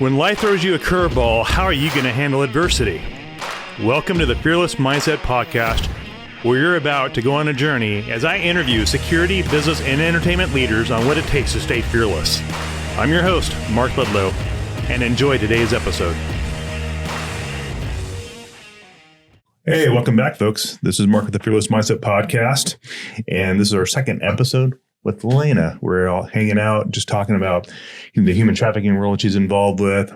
When life throws you a curveball, how are you going to handle adversity? Welcome to the Fearless Mindset Podcast, where you're about to go on a journey as I interview security, business, and entertainment leaders on what it takes to stay fearless. I'm your host, Mark Ludlow, and enjoy today's episode. Hey, welcome back, folks. This is Mark with the Fearless Mindset Podcast, and this is our second episode with Alana. We're all hanging out, just talking about the human trafficking world she's involved with,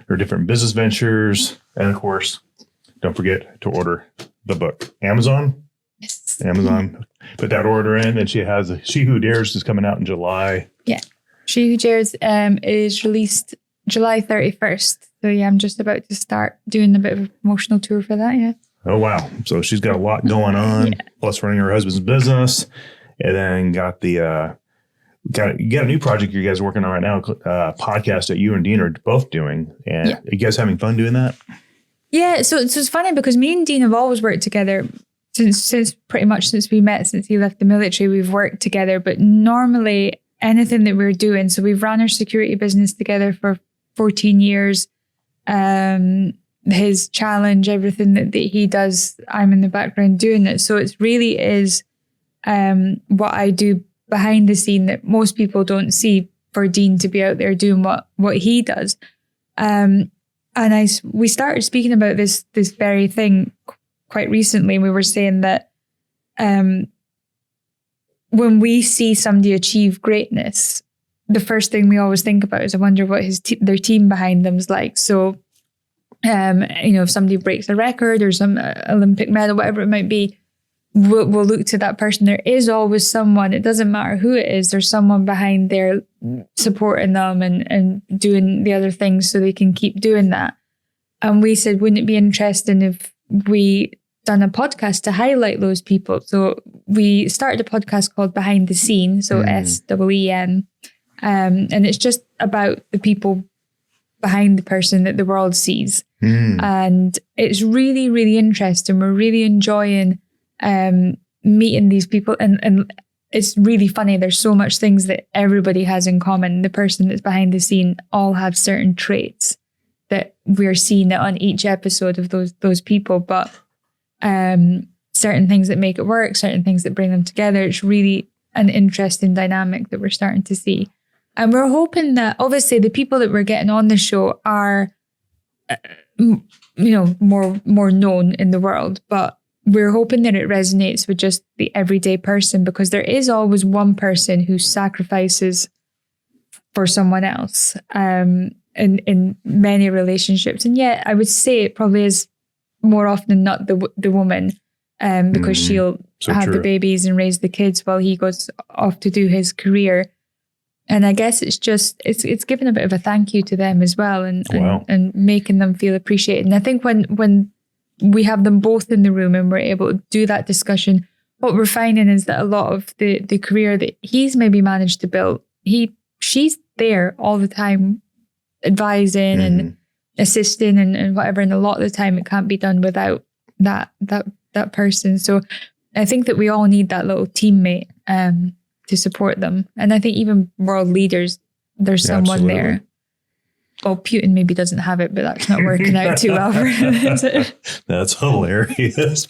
her different business ventures, and of course, don't forget to order the book. Amazon? Yes. Amazon. Put that order in, and she has She Who Dares is coming out in July. Yeah. She Who Dares is released July 31st. So yeah, I'm just about to start doing a bit of a promotional tour for that, yeah. Oh, wow. So she's got a lot going on, plus running her husband's business. And then got you got a new project you guys are working on right now, podcast that you and Dean are both doing. And are you guys having fun doing that? Yeah, so it's funny because me and Dean have always worked together since pretty much since we met, since he left the military, we've worked together. But normally anything that we're doing, so we've run our security business together for 14 years. His challenge, everything that he does, I'm in the background doing it. So it really is what I do behind the scene that most people don't see, for Dean to be out there doing what he does. And we started speaking about this very thing quite recently. We were saying that when we see somebody achieve greatness, the first thing we always think about is, I wonder what their team behind them is like. So, if somebody breaks a record or some Olympic medal, whatever it might be, we'll look to that person. There is always someone, it doesn't matter who it is, there's someone behind there supporting them and doing the other things so they can keep doing that. And we said, wouldn't it be interesting if we done a podcast to highlight those people? So we started a podcast called Behind the Scene, so SEEN. And it's just about the people behind the person that the world sees. And it's really, really interesting. We're really enjoying meeting these people, and it's really funny. There's so much things that everybody has in common. The person that's behind the scene all have certain traits that we're seeing on each episode of those people, but certain things that make it work, certain things that bring them together. It's really an interesting dynamic that we're starting to see, and we're hoping that obviously the people that we're getting on the show are more known in the world, but we're hoping that it resonates with just the everyday person, because there is always one person who sacrifices for someone else in many relationships. And yet I would say it probably is more often than not the woman, because she'll have the babies and raise the kids while he goes off to do his career. And I guess it's giving a bit of a thank you to them as well, and making them feel appreciated. And I think when we have them both in the room and we're able to do that discussion, what we're finding is that a lot of the career that he's maybe managed to build, she's there all the time, advising and assisting and whatever. And a lot of the time it can't be done without that person. So I think that we all need that little teammate to support them. And I think even world leaders, there's someone there. Well, Putin maybe doesn't have it, but that's not working out too well for him, is it? That's hilarious.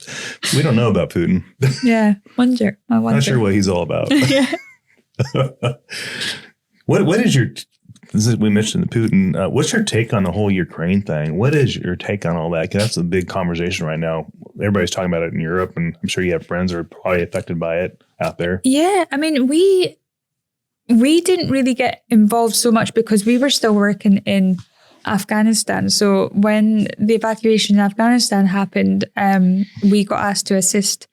We don't know about Putin. Yeah, I wonder. Not sure what he's all about. Yeah. What is your, we mentioned Putin, what's your take on the whole Ukraine thing? What is your take on all that? Because that's a big conversation right now. Everybody's talking about it in Europe, and I'm sure you have friends who are probably affected by it out there. Yeah, I mean, we didn't really get involved so much because we were still working in Afghanistan. So when the evacuation in Afghanistan happened, we got asked to assist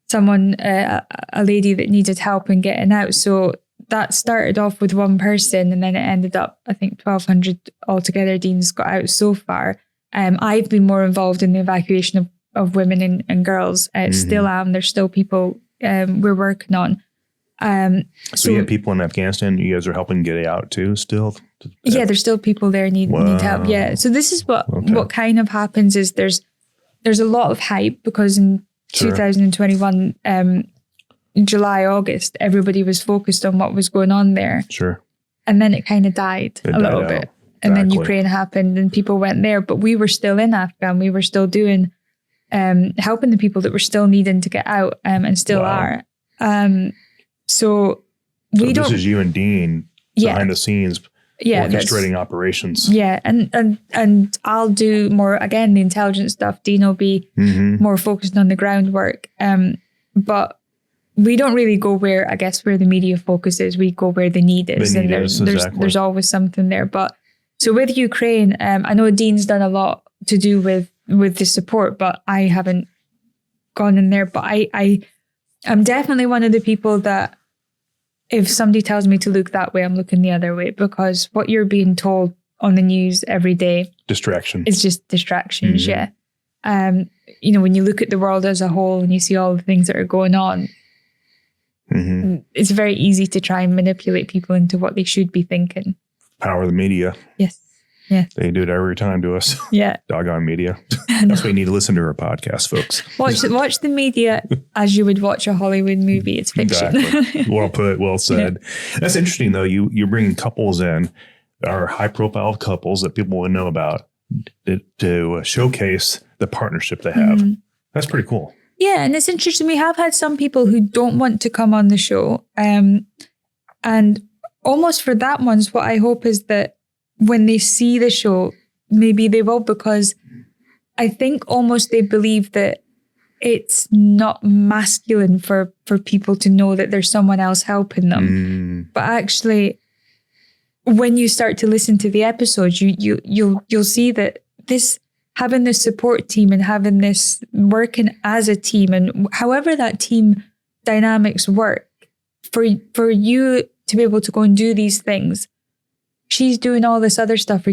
someone, a lady that needed help in getting out. So that started off with one person, and then it ended up, I think, 1,200 altogether. Dean's got out so far. I've been more involved in the evacuation of women and girls. Still am. There's still people we're working on. So you have people in Afghanistan you guys are helping get out too still? Yeah, there's still people there need help. Yeah. So this is what kind of happens is there's a lot of hype because in 2021, July, August, everybody was focused on what was going on there. Sure. And then it kind of died a little bit. And then Exactly. Ukraine happened and people went there, but we were still in Afghan. We were still doing, helping the people that were still needing to get out, and still Wow. are. So we this don't. is you and Dean behind the scenes orchestrating operations. Yeah, and I'll do more, again, the intelligence stuff. Dean will be more focused on the groundwork. But we don't really go where the media focus is. We go where the need is. There's always something there. But so with Ukraine, I know Dean's done a lot to do with the support, but I haven't gone in there. But I'm definitely one of the people that if somebody tells me to look that way, I'm looking the other way, because what you're being told on the news every day, distraction. It's just distractions. Yeah. When you look at the world as a whole and you see all the things that are going on, it's very easy to try and manipulate people into what they should be thinking. Power of the media. Yes. Yeah. They do it every time to us. Yeah. Doggone media. That's why you need to listen to our podcast, folks. Watch the media as you would watch a Hollywood movie. It's fiction. Exactly. Well put. Well said. Yeah. That's interesting, though. You're bringing couples in that are high-profile couples that people would know about to showcase the partnership they have. That's pretty cool. Yeah, and it's interesting. We have had some people who don't want to come on the show. And almost for that ones, what I hope is that when they see the show, maybe they will, because I think almost they believe that it's not masculine for people to know that there's someone else helping them. But actually, when you start to listen to the episodes, you'll see that having this support team and having this working as a team, and however that team dynamics work, for you to be able to go and do these things. She's doing all this other stuff.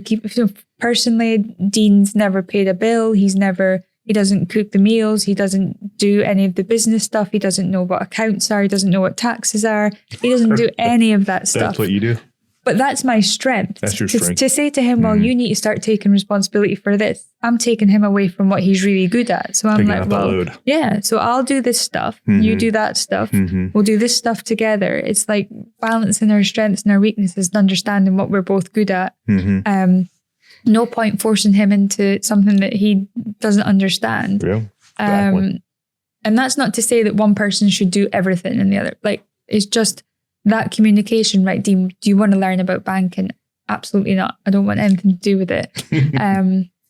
Personally, Dean's never paid a bill. He doesn't cook the meals. He doesn't do any of the business stuff. He doesn't know what accounts are. He doesn't know what taxes are. He doesn't do any of that stuff. That's what you do. But that's my strength. That's your strength. To say to him, well, you need to start taking responsibility for this. I'm taking him away from what he's really good at. So I'm like, well, yeah, so I'll do this stuff. You do that stuff. We'll do this stuff together. It's like balancing our strengths and our weaknesses and understanding what we're both good at. No point forcing him into something that he doesn't understand. Yeah, exactly. And that's not to say that one person should do everything and the other. Like, it's just that communication, right? Dean, do you want to learn about banking? Absolutely not. I don't want anything to do with it.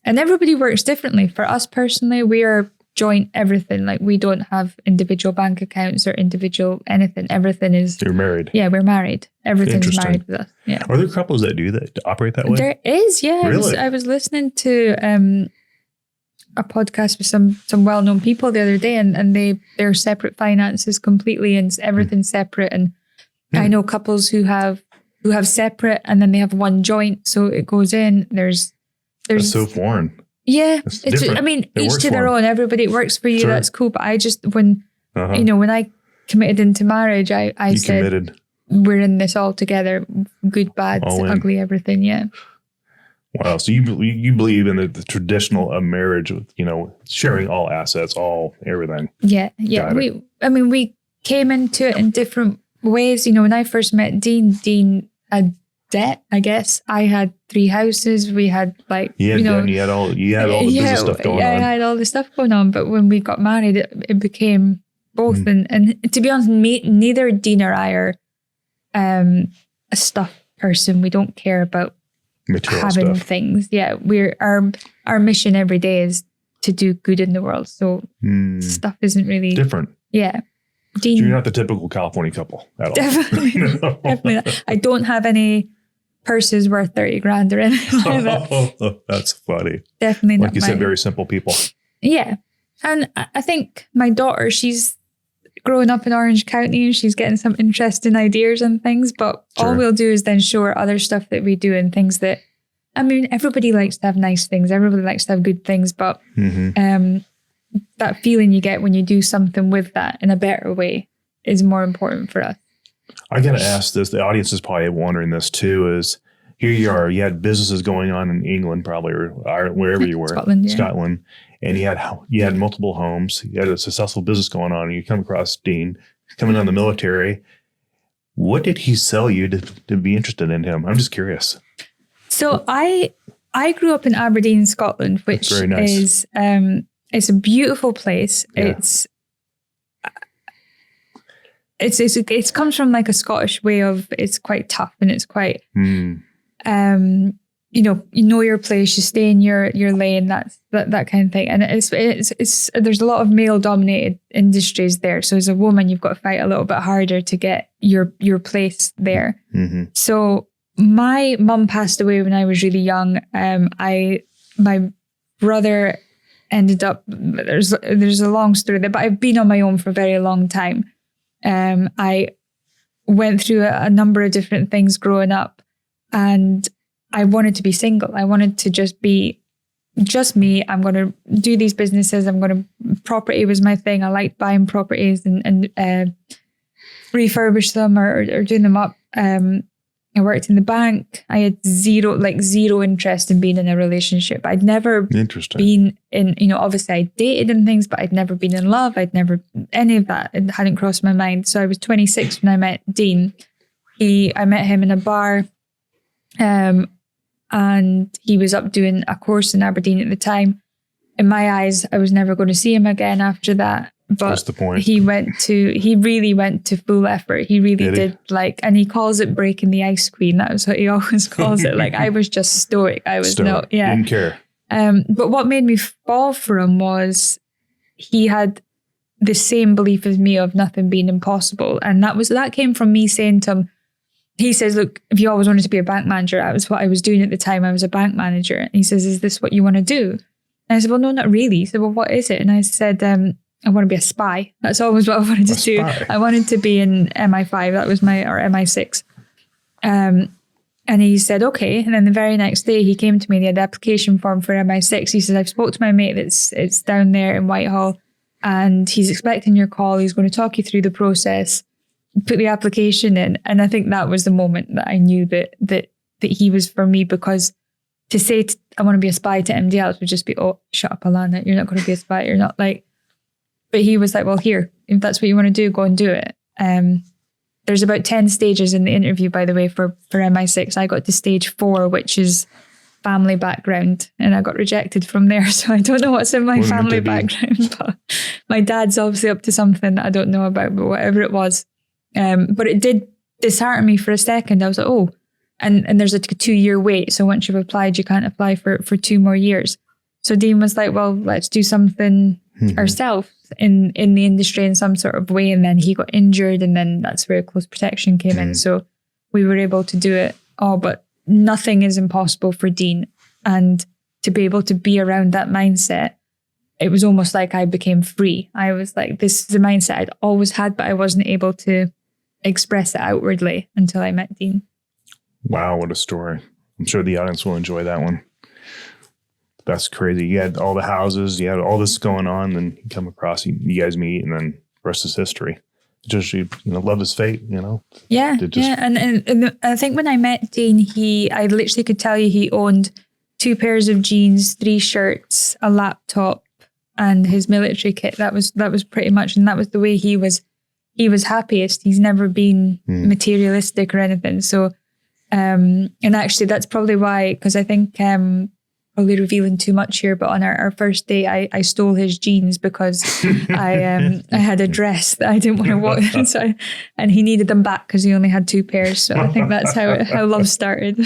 And everybody works differently. For us personally, we are joint everything. Like, we don't have individual bank accounts or individual anything. Everything is... You're married. Yeah, we're married. Everything's married with us. Yeah. Are there couples that do that, to operate that way? There is, yeah. Really? I was listening to a podcast with some well-known people the other day, and they're separate finances completely, and everything's separate. And I know couples who have separate, and then they have one joint, so it goes in. There's That's so foreign. Yeah, it's just, I mean, each to their own. Everybody, it works for you. Sure. That's cool. But I just when I committed into marriage, I said committed. We're in this all together. Good, bad, ugly, everything. Yeah. Wow. So you believe in the traditional marriage with sharing all assets, everything. Yeah, yeah. We came into it in different ways. When I first met Dean had debt, I guess. I had 3 houses. We had you had all the business stuff going on. I had all the stuff going on. But when we got married, it became both. And to be honest, neither Dean or I are a stuff person. We don't care about material having stuff. Things. Yeah, our mission every day is to do good in the world. So stuff isn't really different. Yeah. Dean, so you're not the typical California couple at all. Definitely not. I don't have any purses worth 30 grand or anything like that. That's funny. Definitely not. Like you said, very simple people. Yeah. And I think my daughter, she's growing up in Orange County and she's getting some interesting ideas and things, but all we'll do is then show her other stuff that we do and things that, everybody likes to have nice things. Everybody likes to have good things, but that feeling you get when you do something with that in a better way is more important for us. I got to ask this. The audience is probably wondering this too, is here you are, you had businesses going on in England probably, or wherever you were, Scotland, and you had multiple homes. You had a successful business going on, and you come across Dean coming out of the military. What did he sell you to be interested in him? I'm just curious. So I grew up in Aberdeen, Scotland, which very nice. is it's a beautiful place. Yeah. It comes from like a Scottish way of, it's quite tough and it's quite you know your place, you stay in your lane, that kind of thing. And it's there's a lot of male dominated industries there. So as a woman, you've got to fight a little bit harder to get your place there. Mm-hmm. So my mum passed away when I was really young. My brother ended up, there's a long story there, but I've been on my own for a very long time. I went through a number of different things growing up, and I wanted to be single. I wanted to just be just me. I'm going to do these businesses. Property was my thing. I liked buying properties and refurbish them or doing them up. I worked in the bank. I had zero interest in being in a relationship. I'd never been in, obviously I dated and things, but I'd never been in love. Any of that. It hadn't crossed my mind. So I was 26 when I met Dean. I met him in a bar, and he was up doing a course in Aberdeen at the time. In my eyes, I was never going to see him again after that. But that's the point. He really went to full effort. He really did and he calls it breaking the ice queen. That was what he always calls it. Like I was just stoic. I was didn't care. But what made me fall for him was he had the same belief as me of nothing being impossible. And that came from me saying to him, he says, look, if you always wanted to be a bank manager, that was what I was doing at the time. I was a bank manager. And he says, is this what you want to do? And I said, well, no, not really. He said, well, what is it? And I said, I want to be a spy. That's always what I wanted to do. I wanted to be in MI5. That was or MI6. And he said, okay. And then the very next day he came to me and he had the application form for MI6. He said, I've spoke to my mate it's down there in Whitehall and he's expecting your call. He's going to talk you through the process, put the application in. And I think that was the moment that I knew that he was for me, because to say I want to be a spy to MDLs would just be, oh, shut up, Alana. You're not going to be a spy. You're not like... But he was like, well, here, if that's what you want to do, go and do it. There's about 10 stages in the interview, by the way, for MI6. I got to stage 4, which is family background, and I got rejected from there. So I don't know what's in my family background, but my dad's obviously up to something that I don't know about, but whatever it was. But it did dishearten me for a second. I was like, oh, and there's a 2-year wait. So once you've applied, you can't apply for 2 more years. So Dean was like, well, let's do something ourselves in the industry in some sort of way. And then he got injured, and then that's where close protection came in. So we were able to do it all, but nothing is impossible for Dean. And to be able to be around that mindset, it was almost like I became free. I was like, this is the mindset I'd always had, but I wasn't able to express it outwardly until I met Dean. Wow, what a story. I'm sure the audience will enjoy that one. That's crazy. You had all the houses, you had all this going on, then you come across, you guys meet, and then the rest is history. Just, love is fate, Yeah, And I think when I met Dean, I literally could tell you he owned 2 pairs of jeans, 3 shirts, a laptop, and his military kit. That was pretty much, and that was the way he was happiest. He's never been materialistic or anything. So, and actually that's probably why, because I think, probably revealing too much here, but on our first date, I stole his jeans because I had a dress that I didn't want to walk, and he needed them back because he only had 2 pairs. So I think that's how love started.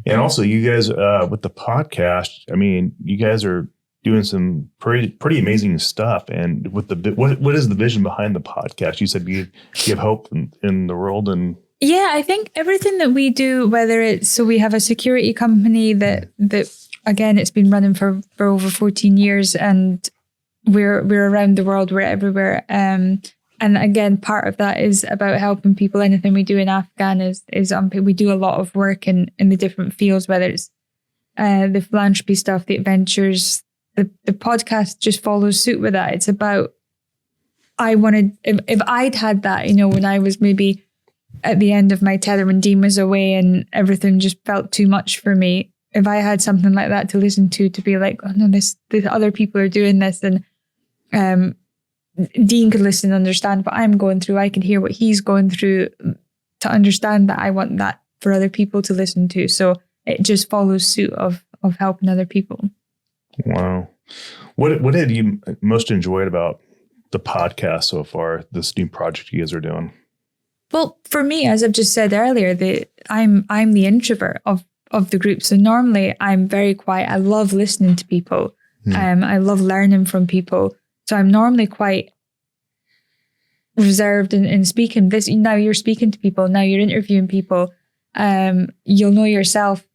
And also, you guys with the podcast, I mean, you guys are doing some pretty amazing stuff. And with what is the vision behind the podcast? You said you give hope in the world and. Yeah, I think everything that we do, whether it's, so we have a security company that again, it's been running for over 14 years, and we're around the world, we're everywhere. And again, part of that is about helping people. Anything we do in Afghan is we do a lot of work in the different fields, whether it's the philanthropy stuff, the adventures. The podcast just follows suit with that. It's about, if I'd had that, when I was maybe at the end of my tether when Dean was away and everything just felt too much for me, if I had something like that to listen to be like, oh no, the other people are doing this, and Dean could listen and understand what I'm going through. I can hear what he's going through to understand that I want that for other people to listen to. So it just follows suit of helping other people. Wow. What have you most enjoyed about the podcast so far, this new project you guys are doing? Well, for me, as I've just said earlier, I'm the introvert of the group. So normally I'm very quiet. I love listening to people. I love learning from people. So I'm normally quite reserved in speaking. Now you're speaking to people. Now you're interviewing people. You'll know yourself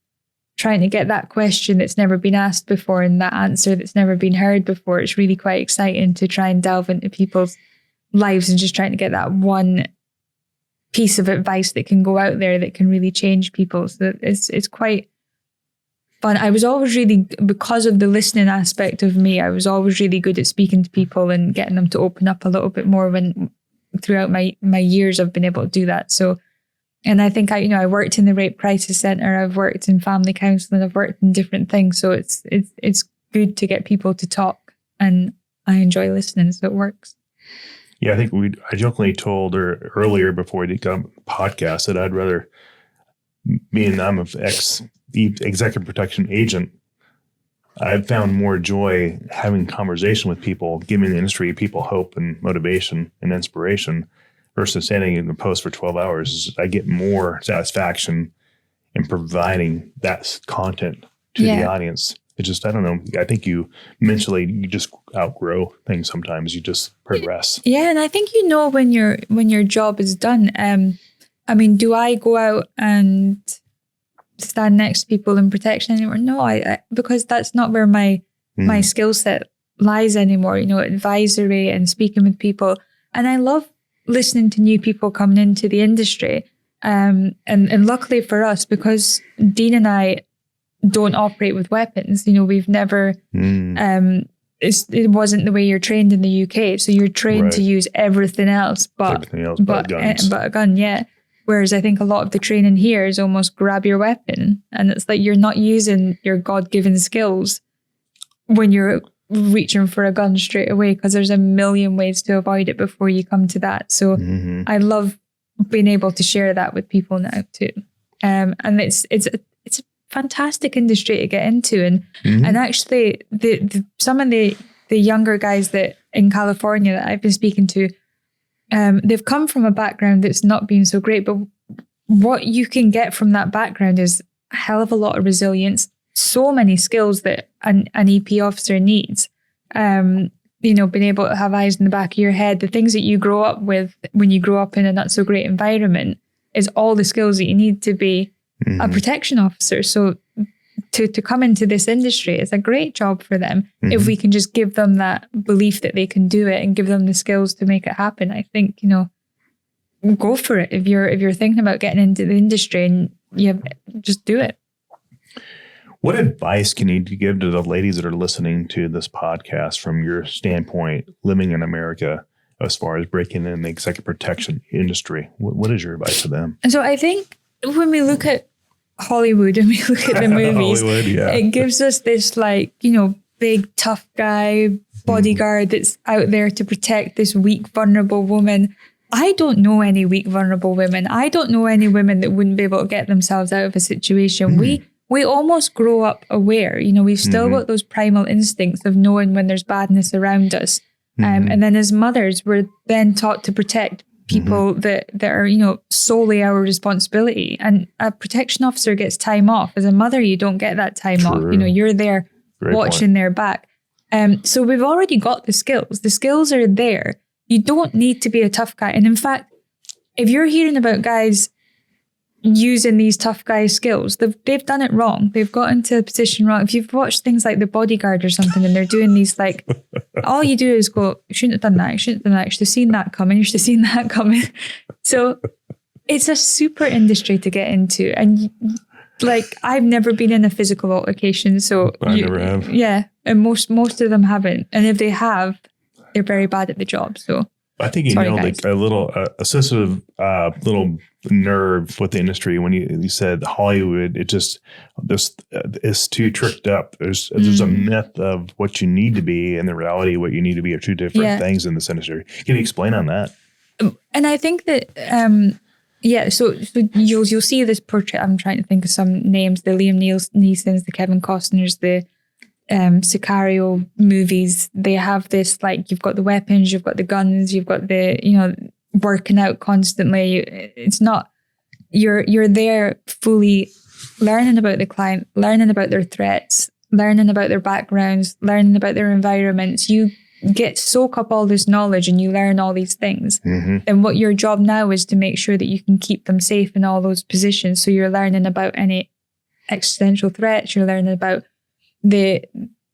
trying to get that question that's never been asked before and that answer that's never been heard before. It's really quite exciting to try and delve into people's lives and just trying to get that one piece of advice that can go out there that can really change people. So it's quite fun. I was always really, because of the listening aspect of me, I was always really good at speaking to people and getting them to open up a little bit more throughout my years I've been able to do that. So, and I think I worked in the Rape Crisis Centre, I've worked in family counselling, I've worked in different things. So it's good to get people to talk, and I enjoy listening, so it works. Yeah, I think I jokingly told her earlier before we did come podcast that I'd rather, being I'm an executive protection agent, I've found more joy having conversation with people, giving the industry people hope and motivation and inspiration versus standing in the post for 12 hours. I get more satisfaction in providing that content to the audience. It just, I don't know. I think you just outgrow things sometimes. You just progress. Yeah. And I think, when your job is done, I mean, do I go out and stand next to people in protection anymore? No, I because that's not where my skill set lies anymore. Advisory and speaking with people. And I love listening to new people coming into the industry. And luckily for us, because Dean and I don't operate with weapons, we've never, it wasn't the way you're trained in the UK. So you're trained to use everything else but guns. But a gun, yeah. Whereas I think a lot of the training here is almost grab your weapon. And it's like you're not using your God-given skills when you're reaching for a gun straight away, because there's a million ways to avoid it before you come to that. So I love being able to share that with people now too. And it's a fantastic industry to get into. And actually some of the younger guys that in California that I've been speaking to, they've come from a background that's not been so great, but what you can get from that background is a hell of a lot of resilience, so many skills that an EP officer needs. Being able to have eyes in the back of your head, the things that you grow up with when you grow up in a not so great environment is all the skills that you need to be a protection officer. So to come into this industry is a great job for them. If we can just give them that belief that they can do it and give them the skills to make it happen. I think, go for it. If you're thinking about getting into the industry, and just do it. What advice can you give to the ladies that are listening to this podcast from your standpoint, living in America, as far as breaking in the executive protection industry? What is your advice to them? So I think when we look at Hollywood and we look at the movies, it gives us this big tough guy bodyguard that's out there to protect this weak, vulnerable woman. I don't know any weak, vulnerable women. I don't know any women that wouldn't be able to get themselves out of a situation. We almost grow up aware. We've still got those primal instincts of knowing when there's badness around us. And then as mothers, we're then taught to protect people that are, solely our responsibility. And a protection officer gets time off. As a mother, you don't get that time off. You're there watching their back. So we've already got the skills. The skills are there. You don't need to be a tough guy. And in fact, if you're hearing about guys using these tough guy skills, they've done it wrong. They've got into a position wrong. If you've watched things like The Bodyguard or something and they're doing these all you do is go, you shouldn't have done that. You shouldn't have done that. You should have seen that coming. You should have seen that coming. So it's a super industry to get into. And I've never been in a physical altercation. So I never have. Yeah. And most of them haven't. And if they have, they're very bad at the job. So I think you nailed a little sensitive little nerve with the industry when you said Hollywood. It just is too tricked up. There's a myth of what you need to be and the reality of what you need to be are two different things in this industry. Can you explain on that? And I think that Yeah, so you'll see this portrait. I'm trying to think of some names: the Liam Neesons, the Kevin Costners, the Sicario movies. They have this, like, you've got the weapons, you've got the guns, you've got the, working out constantly. It's not, you're there fully learning about the client, learning about their threats, learning about their backgrounds, learning about their environments. You soak up all this knowledge and you learn all these things. And what your job now is to make sure that you can keep them safe in all those positions. So you're learning about any existential threats, you're learning about the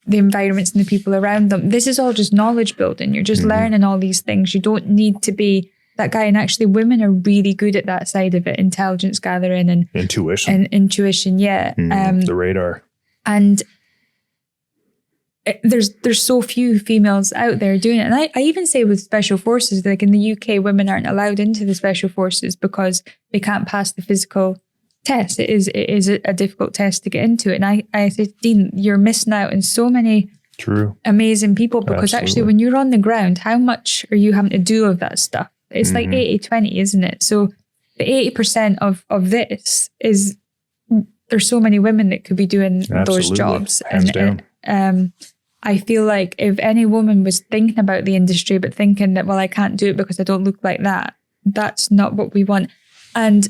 environments and the people around them. This is all just knowledge building. You're just learning all these things. You don't need to be that guy. And actually, women are really good at that side of it: intelligence gathering and intuition. Yeah, the radar. And there's so few females out there doing it. And I even say with special forces, like in the UK, women aren't allowed into the special forces because they can't pass the physical test. It is a difficult test to get into it. And I said, Dean, you're missing out on so many amazing people, because actually when you're on the ground, how much are you having to do of that stuff? It's like 80-20, isn't it? So the 80% of this is, there's so many women that could be doing those jobs. Hands down. I feel like if any woman was thinking about the industry but thinking that, well, I can't do it because I don't look like that, that's not what we want. And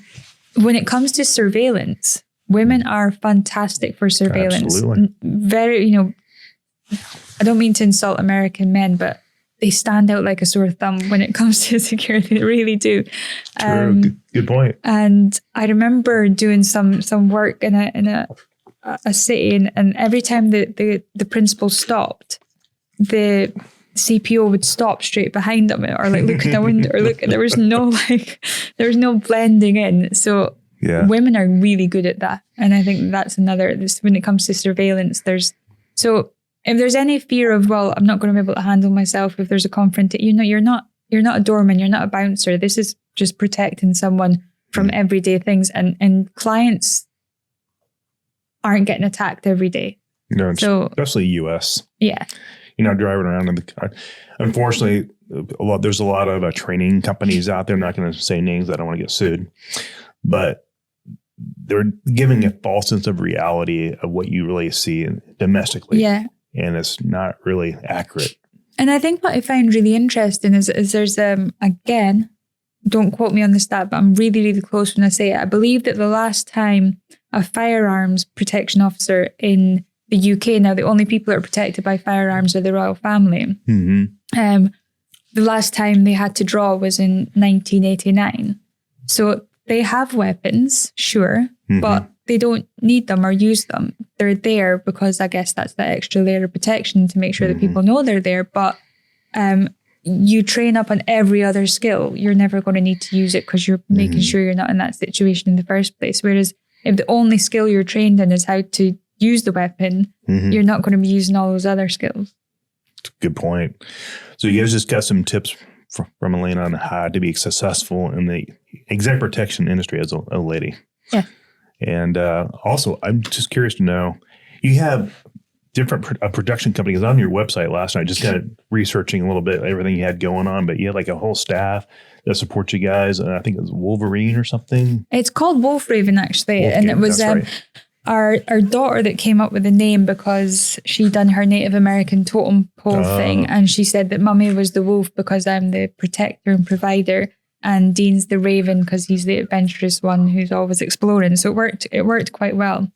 when it comes to surveillance, women are fantastic for surveillance. Absolutely. Very, I don't mean to insult American men, but they stand out like a sore thumb when it comes to security. They really do. True. Good point. And I remember doing some work in a city, and every time the principal stopped, the CPO would stop straight behind them, or like look at the window, or look. There was no blending in. So women are really good at that, and I think that's another. When it comes to surveillance, if there's any fear of, well, I'm not going to be able to handle myself if there's a confrontation, you're not a doorman, you're not a bouncer. This is just protecting someone from everyday things, and clients aren't getting attacked every day. No, especially US. Yeah. Driving around in the car. Unfortunately, there's a lot of training companies out there. I'm not going to say names. I don't want to get sued, but they're giving a false sense of reality of what you really see domestically. Yeah. And it's not really accurate. And I think what I find really interesting is there's, again, don't quote me on the stat, but I'm really, really close when I say it. I believe that the last time a firearms protection officer in the UK, now the only people that are protected by firearms are the royal family. The last time they had to draw was in 1989. So they have weapons, sure, but they don't need them or use them. They're there because I guess that's that extra layer of protection to make sure that people know they're there. But you train up on every other skill. You're never going to need to use it because you're making sure you're not in that situation in the first place. Whereas if the only skill you're trained in is how to use the weapon, you're not going to be using all those other skills. Good point. So you guys just got some tips from Alana on how to be successful in the exec protection industry as a lady. Yeah. And also, I'm just curious to know, you have different production companies on your website last night, just kind of researching a little bit everything you had going on, but you had like a whole staff that supports you guys. And I think it was Wolverine or something. It's called Wolf Raven, actually. And it was our daughter that came up with the name because she done her Native American totem pole thing. And she said that Mummy was the wolf because I'm the protector and provider. And Dean's the raven because he's the adventurous one who's always exploring. So it worked quite well.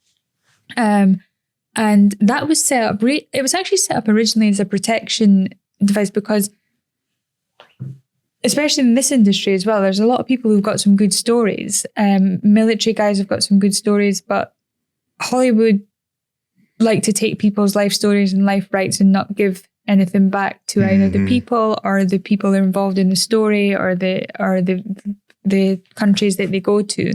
And that was set up, it was actually set up originally as a protection device because, especially in this industry as well, there's a lot of people who've got some good stories. Military guys have got some good stories, but Hollywood like to take people's life stories and life rights and not give anything back to either the people or the people involved in the story or the countries that they go to.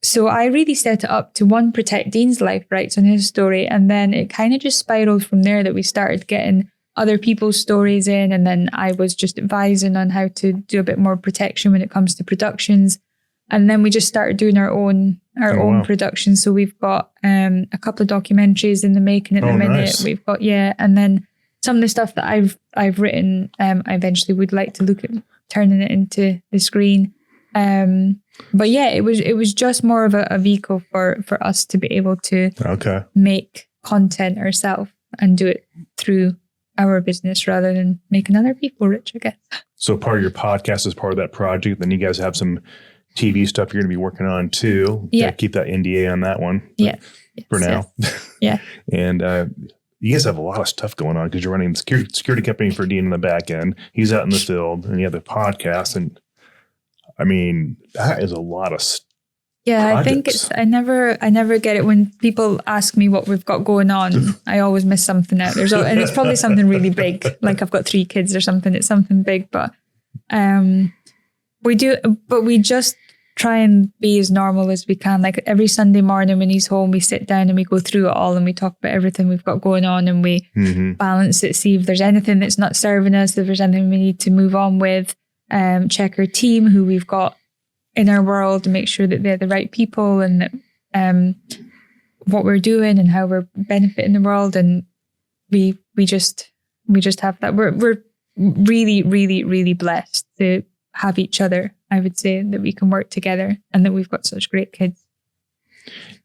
So I really set it up to, one, protect Dean's life rights on his story, and then it kind of just spiraled from there that we started getting other people's stories in, and then I was just advising on how to do a bit more protection when it comes to productions. And then we just started doing our own production. So we've got a couple of documentaries in the making at the minute. Nice. We've got, and then some of the stuff that I've written, I eventually would like to look at turning it into the screen. But yeah, it was just more of a vehicle for us to be able to make content ourselves and do it through our business rather than making other people rich, I guess. So part of your podcast is part of that project. Then you guys have some TV stuff you're going to be working on too. Yeah. Keep that NDA on that one. Yeah. For now. Yeah. And you guys have a lot of stuff going on because you're running the security company for Dean in the back end. He's out in the field and you have the podcast. And I mean, that is a lot of stuff. Yeah, projects. I think I never get it when people ask me what we've got going on. I always miss something out. And it's probably something really big. Like I've got 3 kids or something. It's something big, but we just try and be as normal as we can. Like every Sunday morning when he's home, we sit down and we go through it all and we talk about everything we've got going on and we balance it, see if there's anything that's not serving us, if there's anything we need to move on with, check our team, who we've got in our world, and make sure that they're the right people and that what we're doing and how we're benefiting the world. And we just have that. We're really, really, really blessed to have each other. I would say that we can work together and that we've got such great kids.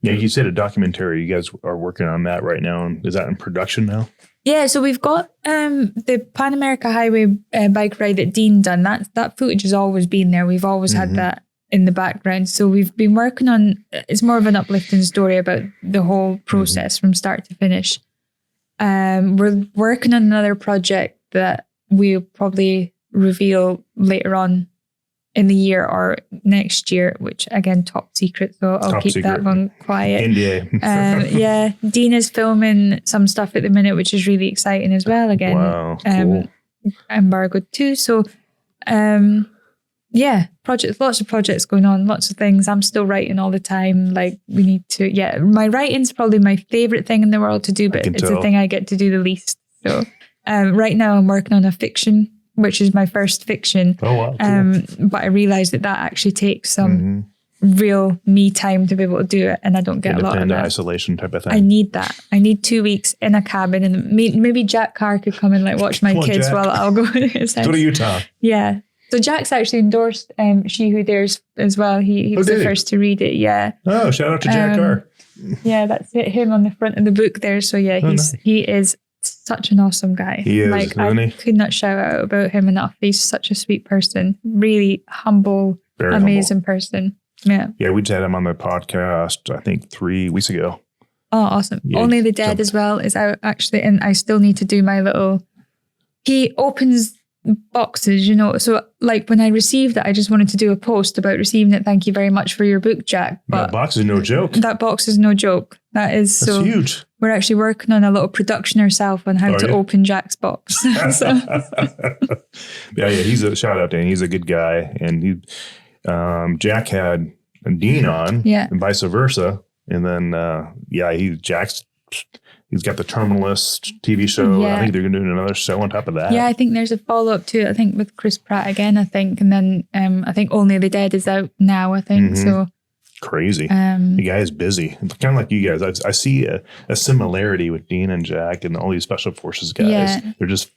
Yeah, you said a documentary. You guys are working on that right now. And is that in production now? Yeah, so we've got the Pan America Highway bike ride that Dean done. That footage has always been there. We've always had that in the background. So we've been working on, it's more of an uplifting story about the whole process from start to finish. We're working on another project that we'll probably reveal later on in the year or next year, which again, top secret. So I'll keep that one quiet. NDA. Yeah. Dean is filming some stuff at the minute, which is really exciting as well. Again, wow, cool. Embargoed too. So, yeah, lots of projects going on, lots of things. I'm still writing all the time. Like we need to, my writing's probably my favorite thing in the world to do, but it's the thing I get to do the least. So right now I'm working on a fiction, which is my first fiction. Oh, wow. Cool. But I realized that actually takes some real me time to be able to do it. And I don't get a lot of that. Isolation type of thing. I need that. I need 2 weeks in a cabin and maybe Jack Carr could come and like watch my kids Jack. while I'll go to his house. Go to Utah. Yeah. So Jack's actually endorsed She Who Dares as well. He was the first to read it. Yeah. Oh, shout out to Jack Carr. Yeah, that's it. Him on the front of the book there. So yeah, he is such an awesome guy. He is, like I could not shout out about him enough. He's such a sweet person. Really humble, very amazing humble person. Yeah. Yeah, we just had him on the podcast, I think 3 weeks ago. Oh, awesome. Yeah, Only the Dead as well is out actually, and I still need to do my little, he opens boxes, you know. So like when I received it, I just wanted to do a post about receiving it. Thank you very much for your book, Jack. But that box is no joke. That box is no joke. That's huge. We're actually working on a little production ourselves on how to open Jack's box. Yeah, he's a shout out to him. He's a good guy. And he Jack had Dean on and vice versa. And then he's got the Terminalist TV show. I think they're going to do another show on top of that. Yeah, I think there's a follow-up to it, I think, with Chris Pratt again, I think. And then I think Only the Dead is out now, I think. So crazy. The guy is busy. Kind of like you guys. I see a similarity with Dean and Jack and all these special forces guys. Yeah. They're just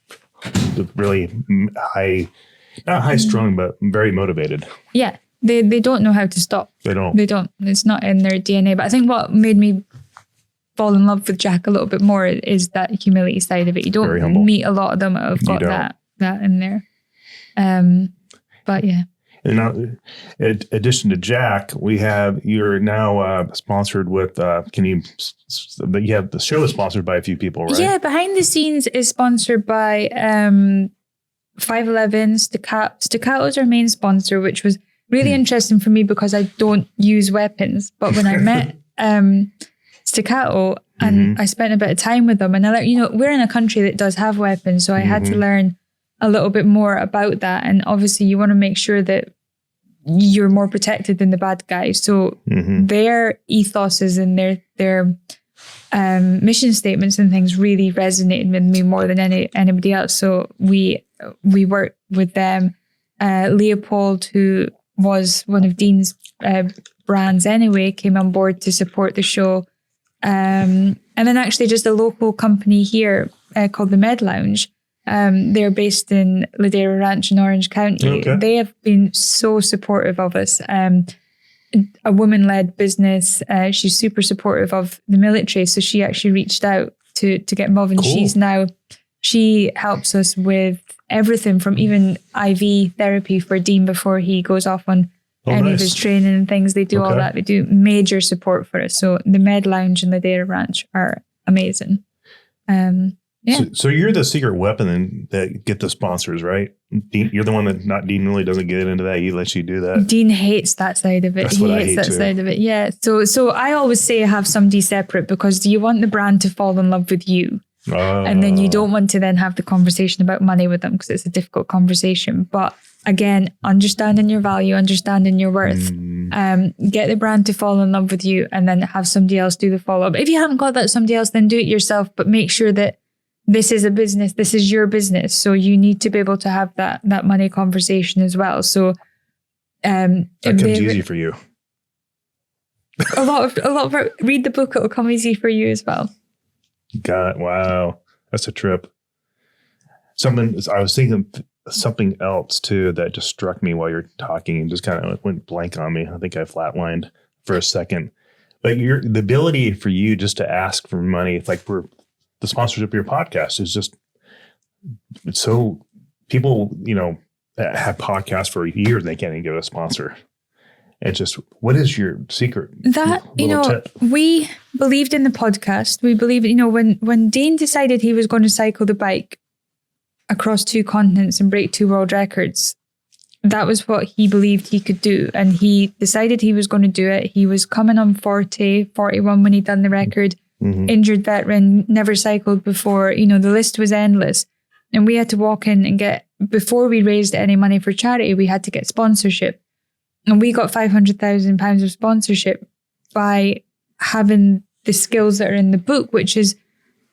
really high, not high strung, but very motivated. Yeah. They don't know how to stop. They don't. It's not in their DNA. But I think what made me fall in love with Jack a little bit more is that humility side of it. You don't meet a lot of them that have got that in there. But yeah. And now, in addition to Jack, you're now sponsored with, you have the show is sponsored by a few people, right? Yeah, Behind the Scenes is sponsored by 511, Staccato's our main sponsor, which was really interesting for me because I don't use weapons. But when I met Staccato and I spent a bit of time with them, and I we're in a country that does have weapons, so I had to learn a little bit more about that. And obviously you want to make sure that you're more protected than the bad guys. So their ethoses and their mission statements and things really resonated with me more than anybody else. So we worked with them. Leopold, who was one of Dean's brands anyway, came on board to support the show. And then actually just a local company here called the Med Lounge They're based in Ladera Ranch in Orange County. Okay. They have been so supportive of us. A woman-led business. She's super supportive of the military. So she actually reached out to get involved. And Cool. she helps us with everything from even IV therapy for Dean before he goes off on any of his training and things. They do all that. They do major support for us. So the Med Lounge and the Ladera Ranch are amazing. So you're the secret weapon that get the sponsors, right? Dean, you're the one that Dean really doesn't get into that. He lets you do that. Dean hates that side of it. That's what I hate that too. side of it. Yeah. So I always say have somebody separate, because you want the brand to fall in love with you. And then you don't want to then have the conversation about money with them, because it's a difficult conversation. But again, understanding your value, understanding your worth, get the brand to fall in love with you, and then have somebody else do the follow-up. If you haven't got that somebody else, then do it yourself, but make sure that this is a business, this is your business. So you need to be able to have that money conversation as well. So that comes easy for you. a lot of read the book, it'll come easy for you as well. God, wow. That's a trip. I was thinking something else too that just struck me while you're talking and just kind of went blank on me. I think I flatlined for a second. But the ability for you just to ask for money, it's like for the sponsorship of your podcast is just, it's so, people, have podcasts for years and they can't even get a sponsor. It's just, what is your secret? Tip? We believed in the podcast. We believed, when Dean decided he was going to cycle the bike across 2 continents and break 2 world records, that was what he believed he could do. And he decided he was going to do it. He was coming on 41 when he'd done the record, injured veteran, never cycled before. The list was endless. And we had to walk in and before we raised any money for charity, we had to get sponsorship. And we got £500,000 of sponsorship by having the skills that are in the book, which is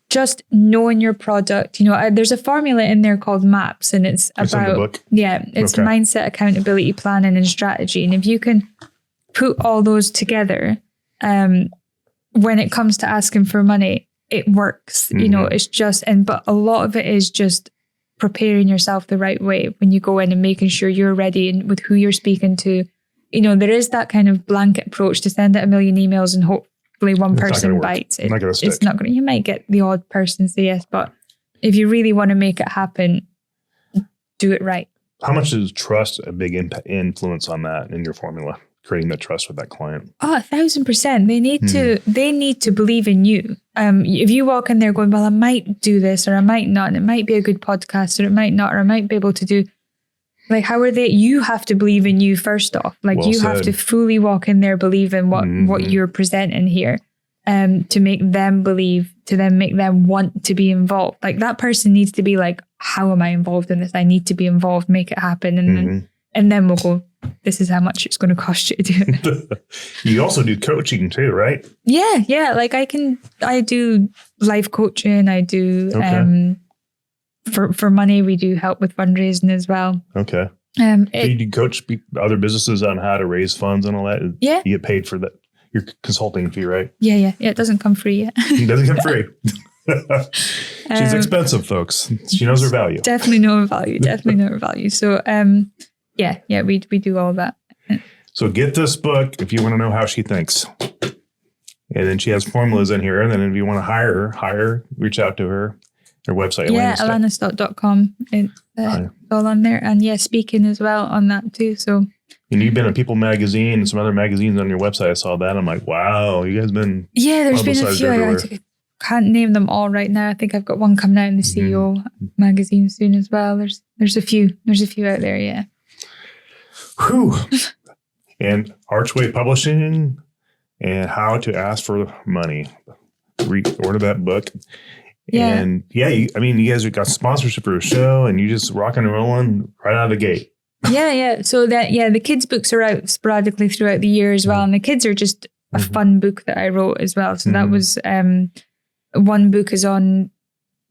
just knowing your product. There's a formula in there called MAPS, and it's about, in the book? It's mindset, accountability, planning, and strategy. And if you can put all those together, when it comes to asking for money, it works. It's just, but a lot of it is just preparing yourself the right way when you go in and making sure you're ready and with who you're speaking to. There is that kind of blanket approach to send out 1 million emails and hopefully one person bites. It's not going to stick. It's not going to. You might get the odd person say yes, but if you really want to make it happen, do it right. How much is trust a big influence on that in your formula? Creating that trust with that client? 1,000%. They need to believe in you. If you walk in there going, well, I might do this or I might not, and it might be a good podcast or it might not, or I might be able to do. Like, how are they? You have to believe in you first off. Like, well, you have to fully walk in there, believe in what you're presenting here, to make them believe, to then make them want to be involved. Like, that person needs to be like, how am I involved in this? I need to be involved, make it happen. And then we'll go, this is how much it's going to cost you to do it. You also do coaching too, right? Yeah. Like, I do life coaching. I do, For money, we do help with fundraising as well. Okay. You do coach other businesses on how to raise funds and all that? Yeah. You get paid for that. Your consulting fee, right? Yeah. It doesn't come free yet. It doesn't come free. She's expensive, folks. She knows her value. Definitely know her value. So, we do all that. So get this book if you want to know how she thinks. And then she has formulas in here. And then if you want to hire her, reach out to her. Her website. Yeah, alanastott.com. It's all on there. And speaking as well on that too. So. And you've been in People Magazine and some other magazines on your website. I saw that. I'm like, wow, you guys been there's been a few. I can't name them all right now. I think I've got one coming out in the CEO magazine soon as well. There's a few. There's a few out there, yeah. Whew. And Archway Publishing and How to Ask for Money. Order that book. Yeah. And you guys have got sponsorship for a show and you just rocking and rolling right out of the gate. Yeah. So the kids' books are out sporadically throughout the year as well. And the kids are just a fun book that I wrote as well. So that was, one book is on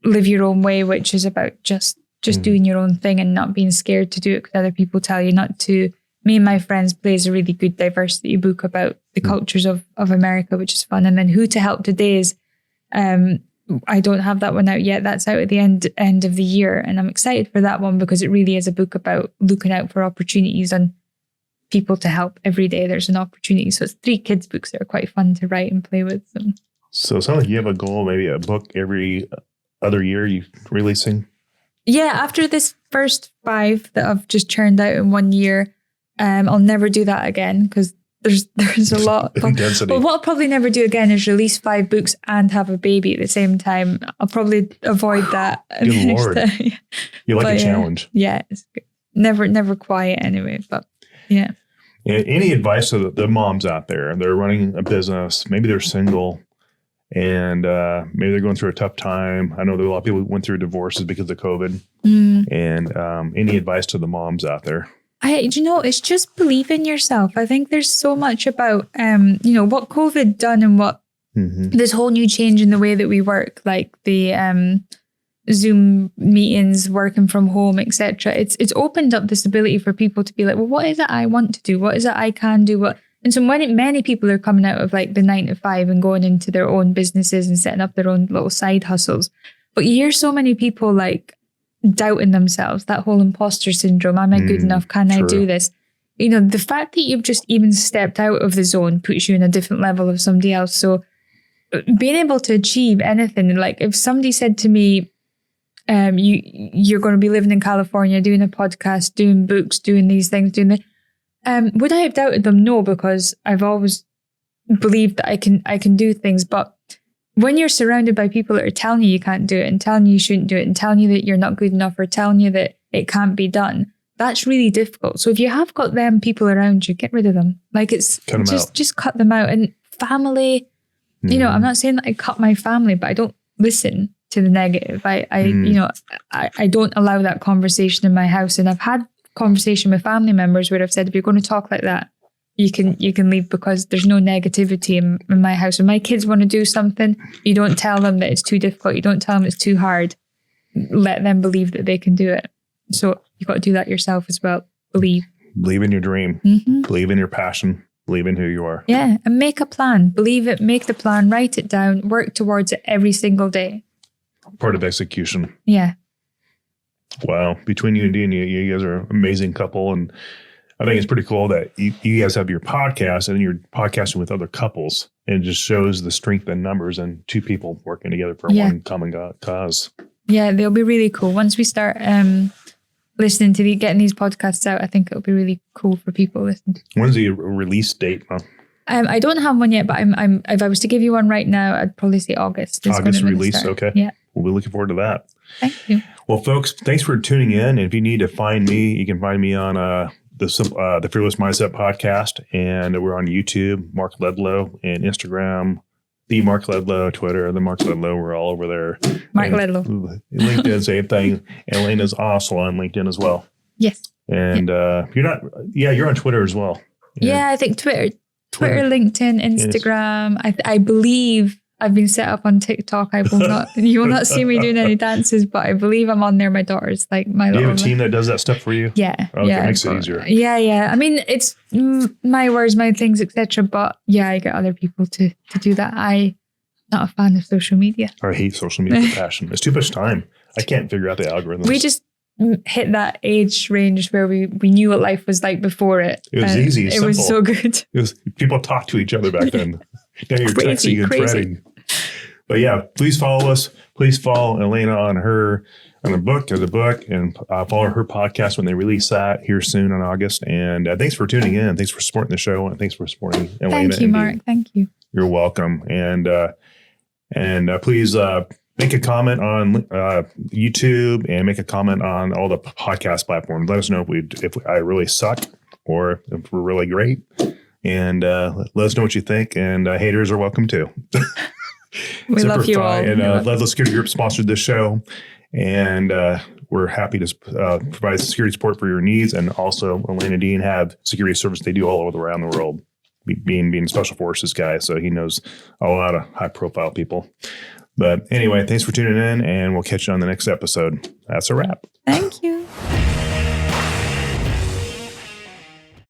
Live Your Own Way, which is about just doing your own thing and not being scared to do it because other people tell you not to. Me and My Friends plays a really good diversity book about the cultures of America, which is fun. And then Who to Help Today is, I don't have that one out yet. That's out at the end of the year. And I'm excited for that one because it really is a book about looking out for opportunities and people to help every day. There's an opportunity. So it's 3 kids books that are quite fun to write and play with them. So it sounds like you have a goal, maybe a book every other year you releasing. Yeah, after this first 5 that I've just churned out in 1 year, I'll never do that again because there's a lot. Intensity. But what I'll probably never do again is release 5 books and have a baby at the same time. I'll probably avoid that. Good Lord. You like a challenge. Yeah, it's good. Never quiet anyway, but yeah. Any advice to the moms out there? They're running a business, maybe they're single, and maybe they're going through a tough time. I know that a lot of people went through divorces because of COVID. And any advice to the moms out there? It's just believe in yourself. I think there's so much about, what COVID done and what this whole new change in the way that we work, like the Zoom meetings, working from home, etc. It's opened up this ability for people to be like, well, what is it I want to do? What is it I can do? And so many people are coming out of like the 9 to 5 and going into their own businesses and setting up their own little side hustles. But you hear so many people like doubting themselves, that whole imposter syndrome. Am I good enough? Can I do this? The fact that you've just even stepped out of the zone puts you in a different level of somebody else. So being able to achieve anything, like if somebody said to me, you're going to be living in California, doing a podcast, doing books, doing these things, would I have doubted them? No, because I've always believed that I can do things. But when you're surrounded by people that are telling you can't do it and telling you shouldn't do it and telling you that you're not good enough or telling you that it can't be done, that's really difficult. So if you have got them people around you, get rid of them. Like just cut them out. And family, I'm not saying that I cut my family, but I don't listen to the negative. I don't allow that conversation in my house. And I've had conversation with family members where I've said, if you're going to talk like that, you can leave because there's no negativity in my house. When my kids want to do something, you don't tell them that it's too difficult. You don't tell them it's too hard. Let them believe that they can do it. So you got to do that yourself as well. Believe in your dream. Believe in your passion. Believe in who you are. Yeah. And make a plan. Believe it. Make the plan. Write it down. Work towards it every single day. Part of execution. Yeah. Wow. Between you and Dean, you guys are an amazing couple. And I think it's pretty cool that you guys have your podcast and you're podcasting with other couples. And it just shows the strength in numbers and 2 people working together for one common cause. Yeah, they'll be really cool. Once we start listening to getting these podcasts out, I think it'll be really cool for people listening. When's the release date? I don't have one yet, but I'm if I was to give you one right now, I'd probably say August. August release, okay. Yeah. We'll be looking forward to that. Thank you. Well, folks, thanks for tuning in. And if you need to find me, you can find me on the Fearless Mindset podcast. And we're on YouTube, Mark Ledlow, and Instagram, the Mark Ledlow, Twitter, the Mark Ledlow. We're all over there. Mark Ledlow. LinkedIn, same thing. And Elena's also on LinkedIn as well. Yes. And you're on Twitter as well. Yeah, I think Twitter, LinkedIn, Instagram. I believe I've been set up on TikTok. You will not see me doing any dances, but I believe I'm on there. My daughter's like my little. Do you have a team that does that stuff for you? Yeah. Okay, yeah, makes it easier. Yeah. I mean, it's my words, my things, etc. But yeah, I get other people to do that. I'm not a fan of social media. I hate social media with passion. It's too much time. I can't figure out the algorithms. We just hit that age range where we knew what life was like before it. It was easy. It was so good. People talked to each other back then. Now you're texting and threading. But yeah, please follow us. Please follow Alana on the book, and follow her podcast when they release that here soon in August. And thanks for tuning in. Thanks for supporting the show, and thanks for supporting Alana. Thank you, Mark. Thank you. You're welcome. And please make a comment on YouTube and make a comment on all the podcast platforms. Let us know if I really suck or if we're really great. And let us know what you think. And haters are welcome too. We love you all. And Ledlow Security Group sponsored this show. And we're happy to provide security support for your needs. And also, Alana and Dean have security service they do all over around the world, being a special forces guy. So he knows a lot of high profile people. But anyway, thanks for tuning in, and we'll catch you on the next episode. That's a wrap. Thank you.